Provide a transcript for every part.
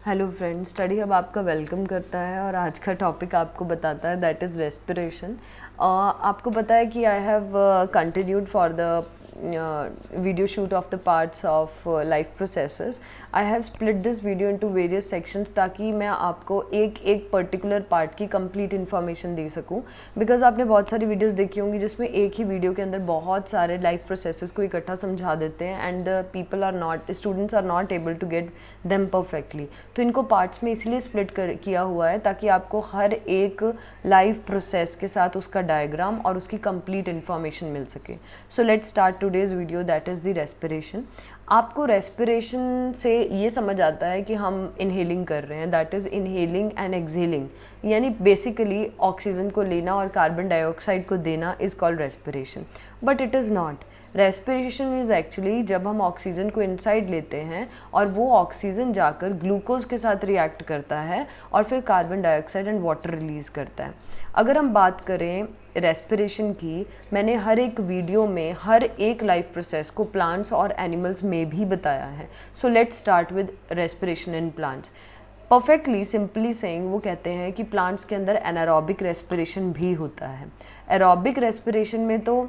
Hello friends, study hub आपका welcome करता है और आज का टॉपिक आपको बताता है दैट इज़ रेस्पिरेशन। आपको पता है कि I have continued for the video shoot of the parts of life processes. I have split this video into various sections ताकि मैं आपको एक एक पर्टिकुलर पार्ट की कंप्लीट इन्फॉर्मेशन दे सकूं, बिकॉज आपने बहुत सारी वीडियोस देखी होंगी जिसमें एक ही वीडियो के अंदर बहुत सारे लाइफ प्रोसेसेस को इकट्ठा समझा देते हैं and the people are not students are not able to get them perfectly. तो इनको पार्ट्स में इसलिए स्प्लिट किया हुआ है ताकि आपको हर एक लाइफ प्रोसेस के साथ उसका डायग्राम और उसकी कंप्लीट इन्फॉर्मेशन मिल सके। So let's start today's video that is the respiration. आपको रेस्पिरेशन से ये समझ आता है कि हम इनहेलिंग कर रहे हैं, that is inhaling and exhaling, यानी बेसिकली ऑक्सीजन को लेना और कार्बन डाइऑक्साइड को देना is called respiration, but it is not. Respiration is actually जब हम ऑक्सीजन को इनसाइड लेते हैं और वो ऑक्सीजन जाकर ग्लूकोज के साथ रिएक्ट करता है और फिर carbon dioxide and water release करता है। अगर हम बात करें रेस्पिरेशन की, मैंने हर एक वीडियो में हर एक लाइफ प्रोसेस को प्लांट्स और एनिमल्स में भी बताया है। So let's start with respiration in plants. Perfectly simply saying वो कहते हैं कि प्लांट्स के अंदर एनारोबिक रेस्पिरेशन भी होता है। एरोबिक रेस्पिरेशन में तो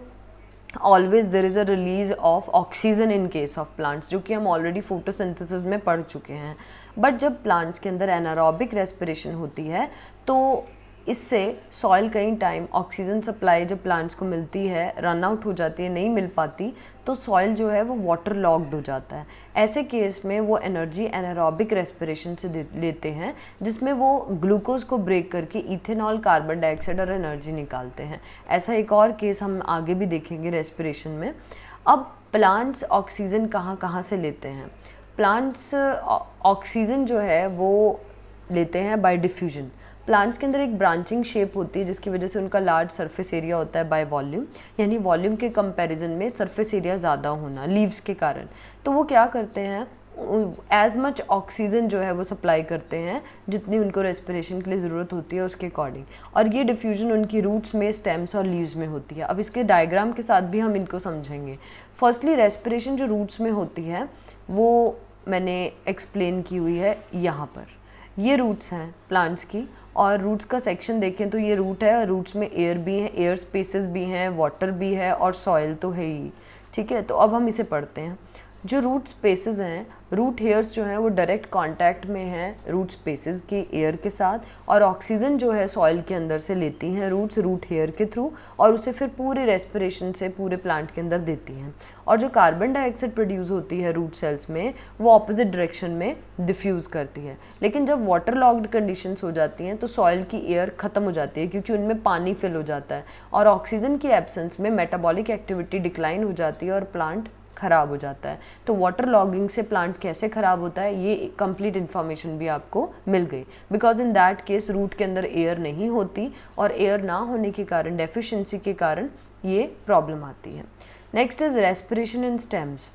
always there is a release of oxygen in case of plants, जो कि हम ऑलरेडी फोटोसिंथेसिस में पढ़ चुके हैं। बट जब प्लांट्स के अंदर एनारोबिक रेस्पिरेशन होती है तो इससे सॉइल कई टाइम ऑक्सीजन सप्लाई जब प्लांट्स को मिलती है रन आउट हो जाती है, नहीं मिल पाती, तो सॉइल जो है वो वाटर लॉक्ड हो जाता है। ऐसे केस में वो एनर्जी एनारोबिक रेस्पिरेशन से लेते हैं, जिसमें वो ग्लूकोज को ब्रेक करके इथेनॉल, कार्बन डाइऑक्साइड और एनर्जी निकालते हैं। ऐसा एक और केस हम आगे भी देखेंगे रेस्पिरेशन में। अब प्लांट्स ऑक्सीजन कहाँ कहाँ से लेते हैं? प्लांट्स ऑक्सीजन जो है वो लेते हैं बाय डिफ्यूजन। प्लांट्स के अंदर एक ब्रांचिंग शेप होती है जिसकी वजह से उनका लार्ज सरफेस एरिया होता है बाय वॉल्यूम, यानी वॉल्यूम के कंपैरिजन में सरफेस एरिया ज़्यादा होना लीव्स के कारण। तो वो क्या करते हैं, एज मच ऑक्सीजन जो है वो सप्लाई करते हैं जितनी उनको रेस्पिरेशन के लिए ज़रूरत होती है उसके अकॉर्डिंग, और ये डिफ्यूजन उनकी रूट्स में, स्टेम्स और लीव्स में होती है। अब इसके डायग्राम के साथ भी हम इनको समझेंगे। फर्स्टली रेस्पिरेशन जो रूट्स में होती है वो मैंने एक्सप्लेन की हुई है यहाँ पर। ये रूट्स हैं प्लांट्स की, और रूट्स का सेक्शन देखें तो ये रूट है, रूट्स में एयर भी है, एयर स्पेसेस भी हैं, वाटर भी है और सॉइल तो है ही। ठीक है, तो अब हम इसे पढ़ते हैं। जो रूट स्पेसेस हैं, रूट हेयर्स जो हैं वो डायरेक्ट कांटेक्ट में हैं रूट स्पेसेस के एयर के साथ, और ऑक्सीजन जो है सॉइल के अंदर से लेती हैं रूट्स रूट हेयर के थ्रू, और उसे फिर पूरे रेस्पिरेशन से पूरे प्लांट के अंदर देती हैं। और जो कार्बन डाइऑक्साइड प्रोड्यूस होती है रूट सेल्स में वो ऑपोजिट डायरेक्शन में डिफ्यूज़ करती है। लेकिन जब वाटर लॉक्ड कंडीशंस हो जाती हैं तो सॉइल की एयर ख़त्म हो जाती है क्योंकि उनमें पानी फिल हो जाता है, और ऑक्सीजन की एब्सेंस में मेटाबॉलिक एक्टिविटी डिक्लाइन हो जाती है और प्लांट ख़राब हो जाता है। तो वाटर लॉगिंग से प्लांट कैसे ख़राब होता है ये कंप्लीट इन्फॉर्मेशन भी आपको मिल गई, because in that case root के अंदर एयर नहीं होती और एयर ना होने के कारण, डेफिशिएंसी के कारण ये प्रॉब्लम आती है। Next is respiration in stems.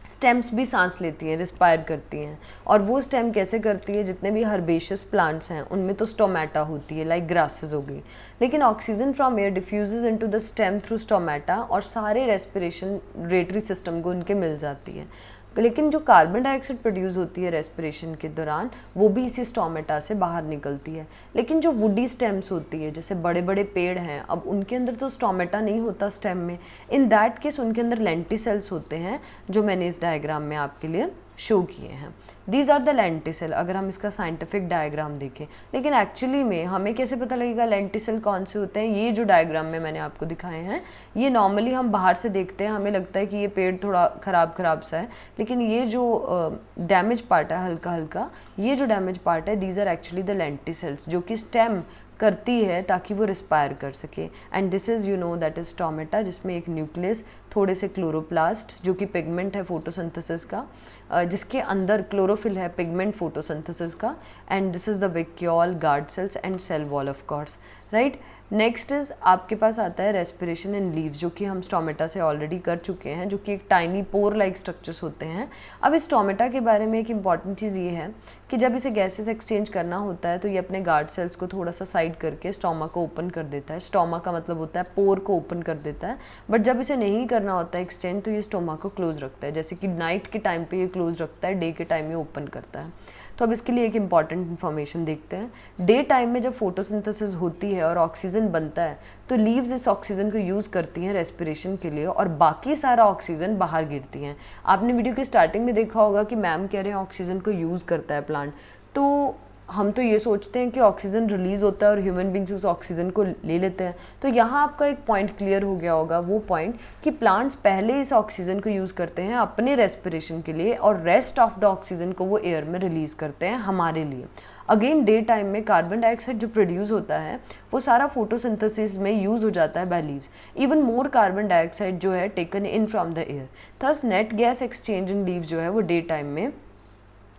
Stems भी सांस लेती हैं, रिस्पायर करती हैं, और वो स्टेम कैसे करती है, जितने भी हर्बेशियस प्लांट्स हैं उनमें तो स्टोमेटा होती है, लाइक ग्रासेस हो गई, लेकिन oxygen from air diffuses into the stem through stomata, और सारे रेस्पिरेटरी सिस्टम को उनके मिल जाती है। लेकिन जो कार्बन डाइऑक्साइड प्रोड्यूस होती है रेस्पिरेशन के दौरान वो भी इसी स्टोमेटा से बाहर निकलती है। लेकिन जो वुडी स्टेम्स होती है, जैसे बड़े बड़े पेड़ हैं, अब उनके अंदर तो स्टोमेटा नहीं होता स्टेम में, इन दैट केस उनके अंदर लेंटिसेल्स होते हैं जो मैंने इस डायग्राम में आपके लिए शो किए हैं। दीज आर द लेंटिसेल, अगर हम इसका साइंटिफिक डायग्राम देखें। लेकिन एक्चुअली में हमें कैसे पता लगेगा लेंटिसेल कौन से होते हैं? ये जो डायग्राम में मैंने आपको दिखाए हैं ये नॉर्मली हम बाहर से देखते हैं, हमें लगता है कि ये पेड़ थोड़ा ख़राब सा है, लेकिन ये जो डैमेज पार्ट है हल्का हल्का, ये जो डैमेज पार्ट है these are actually the lenticels, जो कि स्टेम करती है ताकि वो रिस्पायर कर सके। And this is you know that is stomata, जिसमें एक न्यूक्लियस, थोड़े से क्लोरोप्लास्ट जो कि पिगमेंट है फोटोसिंथेसिस का, जिसके अंदर क्लोरोफिल है पिगमेंट फोटोसिंथेसिस का, and this is the vacuole, guard cells and cell wall of course, right. Next is आपके पास आता है रेस्पिरेशन इन लीव्स, जो कि हम स्टोमेटा से ऑलरेडी कर चुके हैं, जो कि एक टाइनी पोर लाइक स्ट्रक्चर्स होते हैं। अब इस स्टोमेटा के बारे में एक इम्पॉर्टेंट चीज़ ये है कि जब इसे गैसेस एक्सचेंज करना होता है तो ये अपने गार्ड सेल्स को थोड़ा सा साइड करके स्टोमा को ओपन कर देता है। स्टोमा का मतलब होता है पोर को ओपन कर देता है, बट जब इसे नहीं करना होता है एक्सचेंज तो ये स्टोमा को क्लोज रखता है। जैसे कि नाइट के टाइम पे ये क्लोज रखता है, डे के टाइम ये ओपन करता है। तो अब इसके लिए एक इम्पॉर्टेंट इन्फॉर्मेशन देखते हैं। डे टाइम में जब फोटोसिंथेसिस होती है और ऑक्सीजन बनता है तो लीव्स इस ऑक्सीजन को यूज़ करती हैं रेस्पिरेशन के लिए और बाकी सारा ऑक्सीजन बाहर गिरती हैं। आपने वीडियो की स्टार्टिंग में देखा होगा कि मैम कह रहे हैं ऑक्सीजन को यूज़ करता है प्लांट, तो हम तो ये सोचते हैं कि ऑक्सीजन रिलीज़ होता है और ह्यूमन बींग्स उस ऑक्सीजन को ले लेते हैं। तो यहाँ आपका एक पॉइंट क्लियर हो गया होगा, वो पॉइंट कि प्लांट्स पहले इस ऑक्सीजन को यूज़ करते हैं अपने रेस्पिरेशन के लिए और रेस्ट ऑफ द ऑक्सीजन को वो एयर में रिलीज़ करते हैं हमारे लिए। अगेन डे टाइम में कार्बन डाइऑक्साइड जो प्रोड्यूस होता है वो सारा फोटोसिंथेसिस में यूज़ हो जाता है by leaves. Even more carbon dioxide जो है taken in from the air. Thus net gas exchange in leaves जो है वो डे टाइम में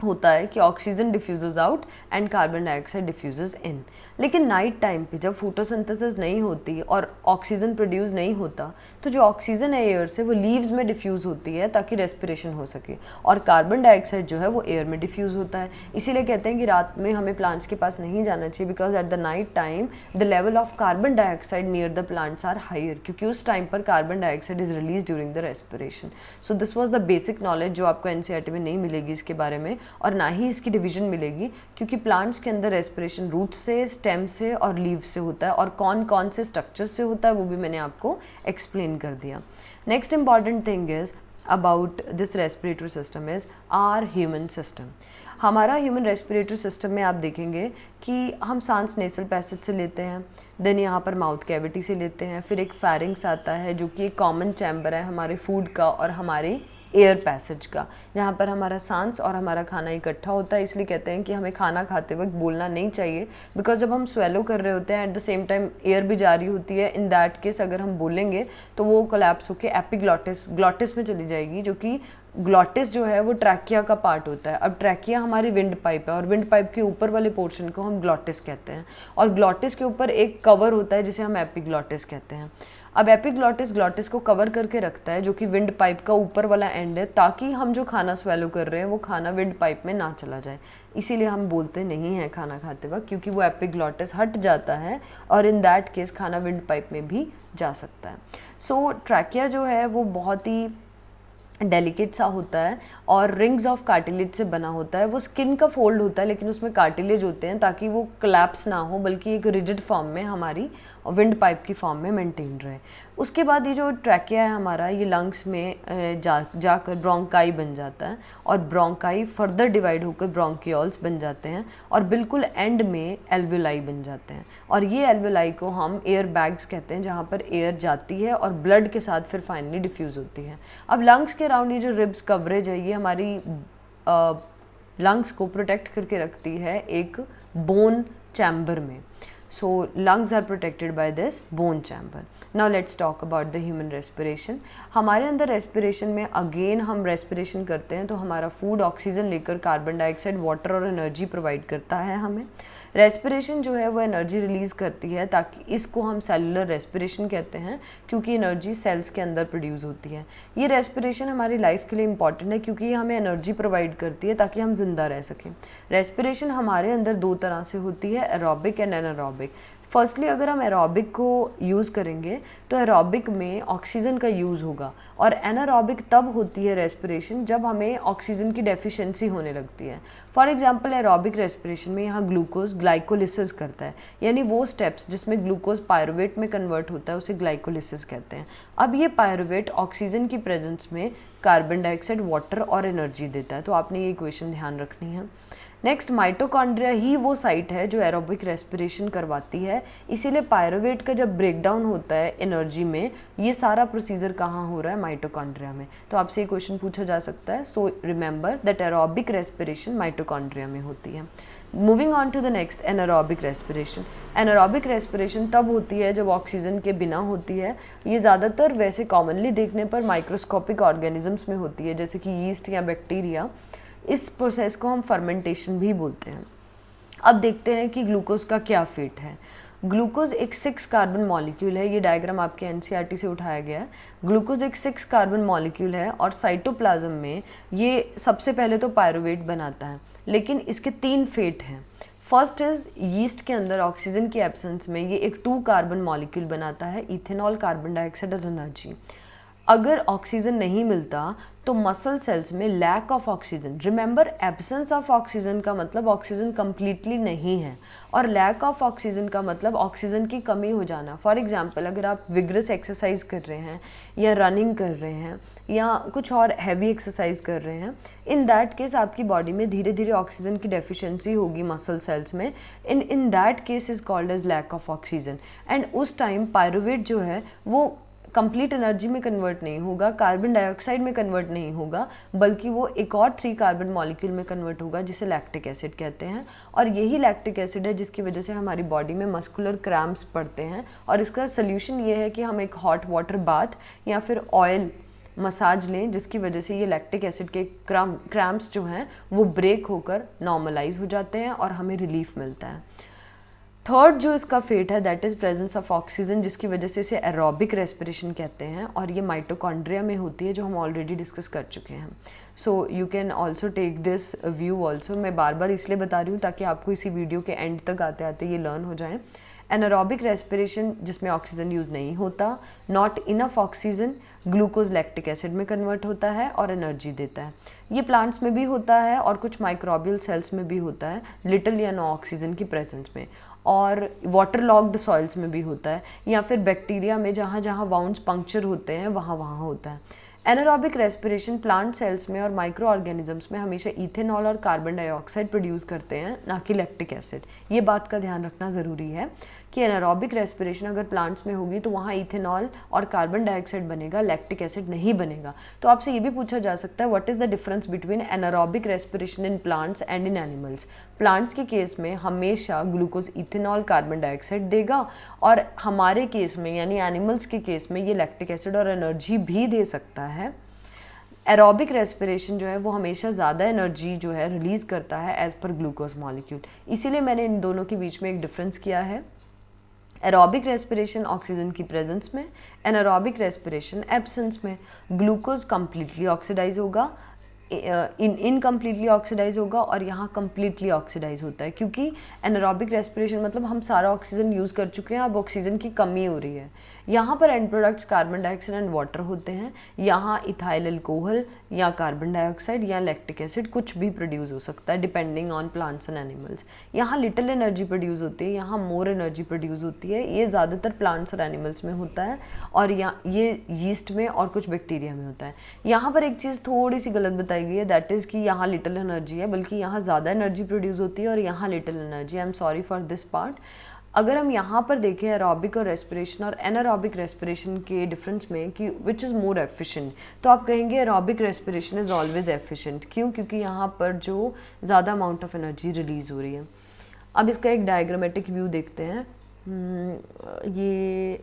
होता है कि oxygen diffuses out and carbon dioxide diffuses in. लेकिन नाइट टाइम पे जब फोटोसिंथेसिस नहीं होती और ऑक्सीजन प्रोड्यूस नहीं होता तो जो ऑक्सीजन है एयर से वो लीव्स में डिफ्यूज़ होती है ताकि रेस्पिरेशन हो सके, और कार्बन डाइऑक्साइड जो है वो एयर में डिफ्यूज़ होता है। इसीलिए कहते हैं कि रात में हमें प्लांट्स के पास नहीं जाना चाहिए, because at the night time the level of carbon dioxide near the plants are higher, क्योंकि उस टाइम पर carbon dioxide is release during the respiration. So this was the basic knowledge जो आपको एनसीईआरटी में नहीं मिलेगी इसके बारे में, और ना ही इसकी डिवीजन मिलेगी, क्योंकि प्लांट्स के अंदर रेस्पिरेशन रूट से, स्टेम से और लीव से होता है, और कौन कौन से स्ट्रक्चर्स से होता है वो भी मैंने आपको एक्सप्लेन कर दिया। Next important thing is about this respiratory system is our human system. हमारा ह्यूमन रेस्पिरेटरी सिस्टम में आप देखेंगे कि हम सांस नेसल पैसेज से लेते हैं, देन यहाँ पर माउथ कैविटी से लेते हैं, फिर एक फेरिंग्स आता है जो कि एक कॉमन चैम्बर है हमारे फूड का और हमारे एयर पैसेज का, जहाँ पर हमारा सांस और हमारा खाना इकट्ठा होता है। इसलिए कहते हैं कि हमें खाना खाते वक्त बोलना नहीं चाहिए, बिकॉज जब हम स्वेलो कर रहे होते हैं at the same time air भी जारी होती है। इन दैट केस अगर हम बोलेंगे तो वो कोलैप्स होकर एपिग्लॉटिस में चली जाएगी, जो कि ग्लॉटिस जो है वो ट्रैकिया का पार्ट होता है। अब ट्रैकिया हमारी विंड पाइप है और विंड पाइप के ऊपर वाले पोर्शन को हम ग्लॉटिस कहते हैं, और ग्लॉटिस के ऊपर एक कवर होता है जिसे हम एपिग्लॉटिस कहते हैं। अब एपिग्लॉटिस ग्लॉटिस को कवर करके रखता है, जो कि विंड पाइप का ऊपर वाला एंड है, ताकि हम जो खाना स्वेलो कर रहे हैं वो खाना विंड पाइप में ना चला जाए। इसीलिए हम बोलते नहीं हैं खाना खाते वक्त, क्योंकि वो एपिग्लॉटिस हट जाता है और इन दैट केस खाना विंड पाइप में भी जा सकता है। सो ट्रैकिया जो है वो बहुत ही डेलिकेट सा होता है और रिंग्स ऑफ कार्टिलेज से बना होता है। वो स्किन का फोल्ड होता है लेकिन उसमें कार्टिलेज होते हैं ताकि वो कोलैप्स ना हो, बल्कि एक रिजिड फॉर्म में हमारी विंड पाइप की फॉर्म में मेंटेन रहे। उसके बाद ये जो ट्रैकिया है हमारा, ये लंग्स में जाकर ब्रोंकाई बन जाता है, और ब्रोंकाई फर्दर डिवाइड होकर ब्रोंकियोल्स बन जाते हैं, और बिल्कुल एंड में एल्वेलाई बन जाते हैं। और ये एल्वेलाई को हम एयर बैग्स कहते हैं, जहाँ पर एयर जाती है और ब्लड के साथ फिर फाइनली डिफ्यूज़ होती है। अब लंग्स के अराउंड ये जो रिब्स कवरेज है, ये हमारी लंग्स को प्रोटेक्ट करके रखती है एक बोन चैम्बर में। So lungs are protected by this bone chamber. Now let's talk about the human respiration. हमारे अंदर respiration में अगेन हम respiration करते हैं तो हमारा फूड ऑक्सीजन लेकर कार्बन डाइऑक्साइड, वाटर और एनर्जी प्रोवाइड करता है हमें। रेस्पिरेशन जो है वो एनर्जी रिलीज़ करती है, ताकि इसको हम सेलुलर रेस्पिरेशन कहते हैं, क्योंकि एनर्जी सेल्स के अंदर प्रोड्यूस होती है। ये रेस्पिरेशन हमारी लाइफ के लिए इंपॉर्टेंट है क्योंकि ये हमें एनर्जी प्रोवाइड करती है ताकि हम जिंदा रह सकें। रेस्पिरेशन हमारे अंदर दो तरह से होती है, एरोबिक एंड एनारोबिक। फर्स्टली अगर हम एरोबिक को यूज़ करेंगे तो एरोबिक में ऑक्सीजन का यूज़ होगा, और एनारोबिक तब होती है रेस्पिरेशन जब हमें ऑक्सीजन की डेफिशिएंसी होने लगती है। फॉर एग्जांपल एरोबिक रेस्पिरेशन में यहाँ ग्लूकोज ग्लाइकोलिसिस करता है, यानी वो स्टेप्स जिसमें ग्लूकोज पायरुवेट में कन्वर्ट होता है उसे ग्लाइकोलिसिस कहते हैं। अब ये पायरुवेट ऑक्सीजन की प्रेजेंस में कार्बन डाइऑक्साइड, वाटर और एनर्जी देता है, तो आपने ये इक्वेशन ध्यान रखनी है। नेक्स्ट, माइटोकॉन्ड्रिया ही वो साइट है जो एरोबिक रेस्पिरेशन करवाती है, इसीलिए पायरुवेट का जब ब्रेकडाउन होता है एनर्जी में, ये सारा प्रोसीजर कहाँ हो रहा है, माइटोकॉन्ड्रिया में। तो आपसे ये क्वेश्चन पूछा जा सकता है। So remember that aerobic respiration mitochondria में होती है। Moving on to the next, anaerobic respiration. Anaerobic respiration तब होती है जब ऑक्सीजन के बिना होती है। ये ज़्यादातर वैसे कॉमनली देखने पर माइक्रोस्कोपिक ऑर्गेनिजम्स में होती है, जैसे कि यीस्ट या बैक्टीरिया। इस प्रोसेस को हम फर्मेंटेशन भी बोलते हैं। अब देखते हैं कि ग्लूकोज का क्या फेट है। ग्लूकोज एक 6 कार्बन मॉलिक्यूल है, ये डायग्राम आपके एनसीईआरटी से उठाया गया है। ग्लूकोज एक 6 कार्बन मॉलिक्यूल है और साइटोप्लाज्म में ये सबसे पहले तो पायरुवेट बनाता है। लेकिन इसके 3 फेट हैं। फर्स्ट इज़ यीस्ट के अंदर ऑक्सीजन की एब्सेंस में ये एक 2 कार्बन मॉलिक्यूल बनाता है, इथेनॉल, कार्बन डाइऑक्साइड और एनर्जी। अगर ऑक्सीजन नहीं मिलता तो मसल सेल्स में lack of oxygen, remember absence of oxygen का मतलब ऑक्सीजन कंप्लीटली नहीं है, और लैक ऑफ ऑक्सीजन का मतलब ऑक्सीजन की कमी हो जाना। फॉर एग्जांपल अगर आप विग्रस एक्सरसाइज कर रहे हैं या रनिंग कर रहे हैं या कुछ और हैवी एक्सरसाइज कर रहे हैं, इन दैट केस आपकी बॉडी में धीरे धीरे ऑक्सीजन की डेफिशिएंसी होगी मसल सेल्स में, in that case is called as lack of oxygen. And उस टाइम पायरुवेट जो है वो कंप्लीट एनर्जी में कन्वर्ट नहीं होगा, कार्बन डाइऑक्साइड में कन्वर्ट नहीं होगा, बल्कि वो एक और 3 कार्बन मॉलिक्यूल में कन्वर्ट होगा जिसे लैक्टिक एसिड कहते हैं। और यही लैक्टिक एसिड है जिसकी वजह से हमारी बॉडी में मस्कुलर क्रैम्प्स पड़ते हैं, और इसका सल्यूशन ये है कि हम एक हॉट वाटर बाथ या फिर ऑयल मसाज लें, जिसकी वजह से ये लैक्टिक एसिड के क्रैम्प्स जो हैं वो ब्रेक होकर नॉर्मलाइज हो जाते हैं और हमें रिलीफ मिलता है। थर्ड जो इसका फेट है that is presence of oxygen, जिसकी वजह से इसे एरोबिक रेस्पिरेशन कहते हैं, और ये माइटोकॉन्ड्रिया में होती है जो हम ऑलरेडी डिस्कस कर चुके हैं। So you can also take this view also. मैं बार बार इसलिए बता रही हूँ ताकि आपको इसी वीडियो के एंड तक आते आते ये लर्न हो जाए। एनारोबिक रेस्पिरेशन जिसमें ऑक्सीजन यूज़ नहीं होता, not enough oxygen, glucose lactic acid में कन्वर्ट होता है और एनर्जी देता है। ये प्लांट्स में भी होता है और कुछ माइक्रोबियल सेल्स में भी होता है, लिटिल या नो ऑक्सीजन की प्रेजेंस में, और वाटर लॉक्ड सॉइल्स में भी होता है, या फिर बैक्टीरिया में जहाँ जहाँ वाउंड्स पंक्चर होते हैं वहाँ वहाँ होता है। एनारोबिक रेस्पिरेशन प्लांट सेल्स में और माइक्रो ऑर्गेनिजम्स में हमेशा इथेनॉल और कार्बन डाइऑक्साइड प्रोड्यूस करते हैं, ना कि लैक्टिक एसिड। ये बात का ध्यान रखना ज़रूरी है कि एनारोबिक रेस्पिरेशन अगर प्लांट्स में होगी तो वहाँ इथेनॉल और कार्बन डाइऑक्साइड बनेगा, लैक्टिक एसिड नहीं बनेगा। तो आपसे ये भी पूछा जा सकता है what is the difference between anaerobic respiration in plants and in animals. Plants के केस में हमेशा ग्लूकोज इथेनॉल कार्बन डाइऑक्साइड देगा, और हमारे केस में यानी एनिमल्स के केस में ये लैक्टिक एसिड और एनर्जी भी दे सकता है। एरोबिक रेस्पिरेशन जो है वो हमेशा ज़्यादा एनर्जी जो है रिलीज़ करता है एज़ पर ग्लूकोज मॉलिक्यूल, इसीलिए मैंने इन दोनों के बीच में एक डिफरेंस किया है। एरोबिक रेस्पिरेशन ऑक्सीजन की प्रेजेंस में, एनारोबिक रेस्पिरेशन एब्सेंस में। ग्लूकोज कम्प्लीटली ऑक्सीडाइज होगा, इनकम्प्लीटली ऑक्सीडाइज होगा, और यहाँ कम्प्लीटली ऑक्सीडाइज होता है, क्योंकि एनारोबिक रेस्पिरेशन मतलब हम सारा ऑक्सीजन यूज़ कर चुके हैं, अब ऑक्सीजन की कमी हो रही है। यहाँ पर and products carbon dioxide and water होते हैं, यहाँ इथाइल अल्कोहल या कार्बन डाइऑक्साइड या लैक्टिक एसिड कुछ भी प्रोड्यूस हो सकता है depending on plants and animals. यहाँ लिटिल एनर्जी प्रोड्यूस होती है, यहाँ मोर एनर्जी प्रोड्यूस होती है। ये ज़्यादातर प्लांट्स और एनिमल्स में होता है, और ये यीस्ट में और कुछ बैक्टीरिया में होता है। यहाँ पर एक चीज़ थोड़ी सी गलत बताई गई है, दैट इज़ कि यहाँ लिटिल एनर्जी है, बल्कि यहाँ ज़्यादा एनर्जी प्रोड्यूस होती है और यहाँ little energy. I am sorry for this part. अगर हम यहाँ पर देखें एरोबिक और रेस्पिरेशन और एनारोबिक रेस्पिरेशन के डिफरेंस में कि विच इज़ मोर एफिशिएंट, तो आप कहेंगे aerobic respiration is always efficient. क्यों? क्योंकि यहाँ पर जो ज़्यादा अमाउंट ऑफ एनर्जी रिलीज़ हो रही है। अब इसका एक डायग्रामेटिक व्यू देखते हैं। ये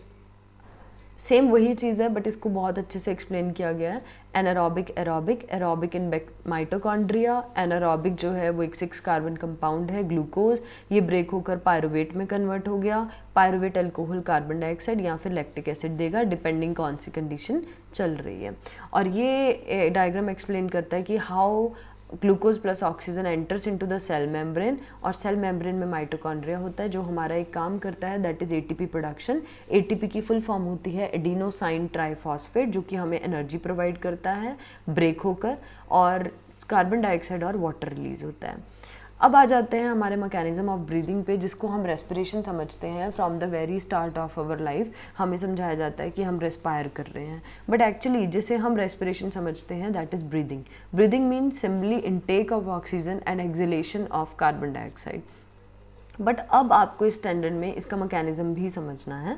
सेम वही चीज़ है बट इसको बहुत अच्छे से एक्सप्लेन किया गया है। Anaerobic, aerobic, aerobic in mitochondria. Anaerobic जो है वो एक 6 कार्बन कंपाउंड है ग्लूकोज, ये ब्रेक होकर पायरुवेट में कन्वर्ट हो गया। पायरुवेट अल्कोहल कार्बन डाइऑक्साइड या फिर लैक्टिक एसिड देगा डिपेंडिंग कौन सी कंडीशन चल रही है। और ये डायग्राम एक्सप्लेन करता है कि how glucose plus oxygen enters into the cell membrane, और सेल मेम्ब्रेन में माइटोकॉन्ड्रिया होता है जो हमारा एक काम करता है, that is ATP production. ATP की फुल फॉर्म होती है एडिनोसाइन ट्राइफॉस्फेट, जो कि हमें एनर्जी प्रोवाइड करता है ब्रेक होकर, और कार्बन डाइऑक्साइड और वाटर रिलीज होता है। अब आ जाते हैं हमारे मैकेनिज्म ऑफ ब्रीदिंग पे, जिसको हम रेस्पिरेशन समझते हैं। From the very start of our life हमें समझाया जाता है कि हम रेस्पायर कर रहे हैं, बट एक्चुअली जिसे हम रेस्पिरेशन समझते हैं that is breathing. Breathing means simply intake of oxygen and exhalation of carbon dioxide. But अब आपको इस स्टैंडर्ड में इसका मैकेनिज्म भी समझना है।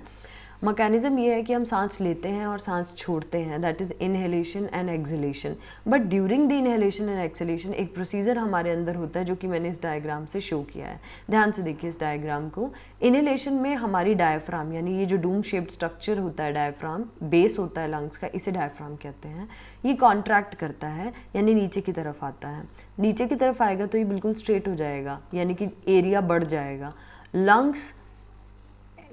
मैकेनिज्म ये है कि हम सांस लेते हैं और सांस छोड़ते हैं, that is inhalation and exhalation. But during the inhalation and exhalation एक प्रोसीजर हमारे अंदर होता है जो कि मैंने इस डायग्राम से शो किया है। ध्यान से देखिए इस डायग्राम को। इनहेलेशन में हमारी डायफ्राम, यानी ये जो डूम शेप्ड स्ट्रक्चर होता है, डायफ्राम बेस होता है लंग्स का, इसे डायफ्राम कहते हैं। ये कॉन्ट्रैक्ट करता है यानी नीचे की तरफ आता है। नीचे की तरफ आएगा तो ये बिल्कुल स्ट्रेट हो जाएगा, यानी कि एरिया बढ़ जाएगा। लंग्स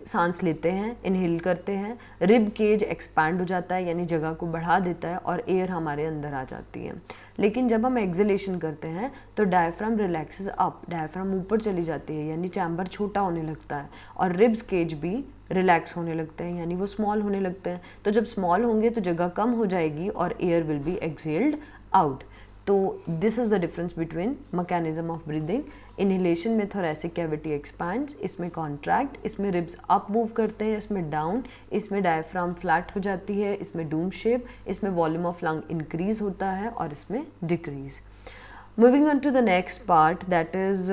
सांस लेते हैं, इनहेल करते हैं, रिब केज एक्सपैंड हो जाता है यानी जगह को बढ़ा देता है और एयर हमारे अंदर आ जाती है। लेकिन जब हम एक्सहेलेशन करते हैं तो डायफ्राम रिलैक्सेस अप, डायफ्राम ऊपर चली जाती है यानी चैम्बर छोटा होने लगता है और रिब्स केज भी रिलैक्स होने लगते हैं यानी वो स्मॉल होने लगते हैं। तो जब स्मॉल होंगे तो जगह कम हो जाएगी और air will be exhaled out. तो this is the difference between mechanism of breathing. Inhalation में थोरेसिक कैविटी एक्सपैंड्स, इसमें कॉन्ट्रैक्ट, इसमें रिब्स अप मूव करते हैं, इसमें डाउन, इसमें डायफ्राम फ्लैट हो जाती है, इसमें डूम शेप, इसमें वॉल्यूम ऑफ लंग इंक्रीज होता है और इसमें decrease. Moving on to the next part, that is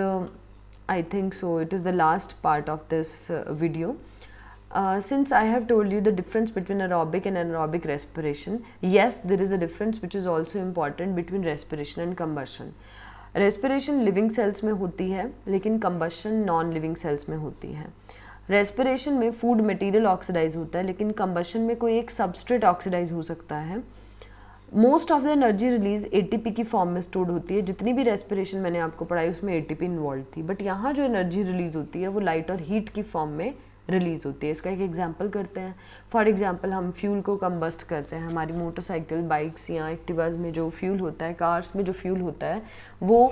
I think so it is the last part of this video. Since I have told you the difference between aerobic and anaerobic respiration, yes, there is a difference which is also important between respiration and combustion. Respiration living cells में होती है लेकिन combustion non living cells में होती है. Respiration में food material oxidize होता है लेकिन combustion में कोई एक substrate oxidize हो सकता है. Most of the energy release ATP की फॉर्म में स्टोर्ड होती है. जितनी भी रेस्पिरेशन मैंने आपको पढ़ाई उसमें ATP इन्वॉल्व थी, बट यहाँ जो एनर्जी रिलीज होती है वो लाइट और हीट की फॉर्म में रिलीज होती है. इसका एक एग्जांपल करते हैं. फॉर एग्जांपल हम फ्यूल को कंबस्ट करते हैं. हमारी मोटरसाइकिल, बाइक्स या एक्टिवाज में जो फ्यूल होता है, कार्स में जो फ्यूल होता है वो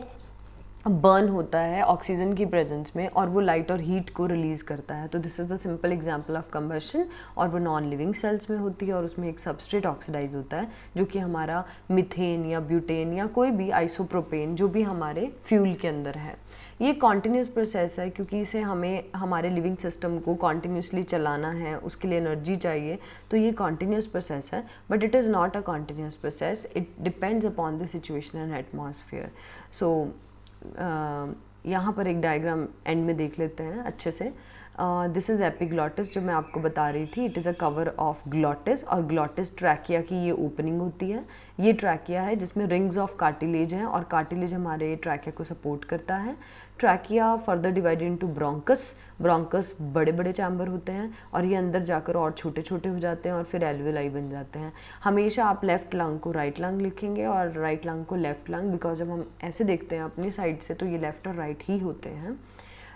बर्न होता है ऑक्सीजन की प्रेजेंस में और वो लाइट और हीट को रिलीज़ करता है. तो this is the simple example of combustion और वो नॉन लिविंग सेल्स में होती है और उसमें एक सबस्ट्रेट ऑक्सीडाइज होता है जो कि हमारा मिथेन या ब्यूटेन या कोई भी आइसोप्रोपेन जो भी हमारे फ्यूल के अंदर है. ये कॉन्टिन्यूस प्रोसेस है क्योंकि इसे हमें हमारे लिविंग सिस्टम को कॉन्टिन्यूसली चलाना है, उसके लिए एनर्जी चाहिए. तो ये कॉन्टिन्यूस प्रोसेस है, but it is not a continuous process. It depends upon the situation and atmosphere. So यहाँ पर एक डायग्राम एंड में देख लेते हैं अच्छे से. दिस इज़ एपिग्लॉटिस जो मैं आपको बता रही थी. It is a cover of glottis और ग्लॉटिस ट्रैकिया की ये ओपनिंग होती है. ये ट्रैकिया है जिसमें रिंग्स ऑफ कार्टिलेज हैं और कार्टिलेज हमारे ट्रैकिया को सपोर्ट करता है. Trachea further divided into bronchus. Bronchus बड़े बड़े चैम्बर होते हैं और ये अंदर जाकर और छोटे छोटे हो जाते हैं और फिर एल्वेलाई बन जाते हैं. हमेशा आप लेफ्ट लंग को राइट लंग लिखेंगे और राइट लंग को लेफ्ट लंग, बिकॉज जब हम ऐसे देखते हैं अपनी साइड से तो ये लेफ्ट और राइट ही होते हैं.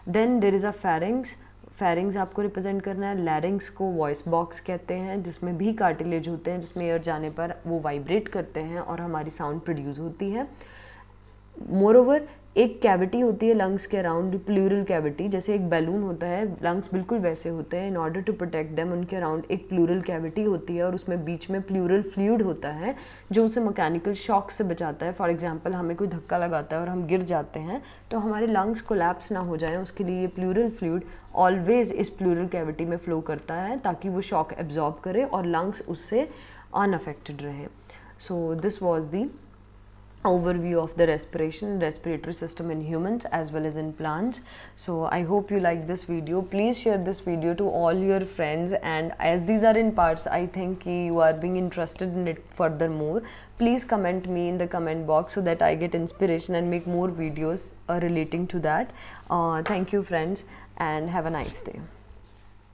Then there is a pharynx. Pharynx आपको रिप्रेजेंट करना है. लैरिंग्स को वॉइस बॉक्स कहते हैं जिसमें भी कार्टिलेज होते हैं, जिसमें एयर जाने पर वो वाइब्रेट करते हैं और हमारी साउंड प्रोड्यूस होती है. मोरओवर एक कैविटी होती है लंग्स के अराउंड, प्लूरल कैविटी. जैसे एक बैलून होता है, लंग्स बिल्कुल वैसे होते हैं. In order to protect them उनके अराउंड एक प्लूरल कैविटी होती है और उसमें बीच में प्लूरल फ्लूइड होता है जो उसे मैकेनिकल शॉक से बचाता है. फॉर एग्जांपल हमें कोई धक्का लगाता है और हम गिर जाते हैं तो हमारे लंग्स कोलैप्स ना हो जाएं, उसके लिए ये प्लूरल फ्लूइड ऑलवेज इस प्लूरल कैविटी में फ्लो करता है ताकि वो शॉक एब्जॉर्ब करे और लंग्स उससे अनअफेक्टेड रहें. सो this was the overview of the respiration and respiratory system in humans as well as in plants. So I hope you like this video. Please share this video to all your friends, and as these are in parts, I think you are being interested in it furthermore. Please comment me in the comment box so that I get inspiration and make more videos relating to that. Thank you friends and have a nice day.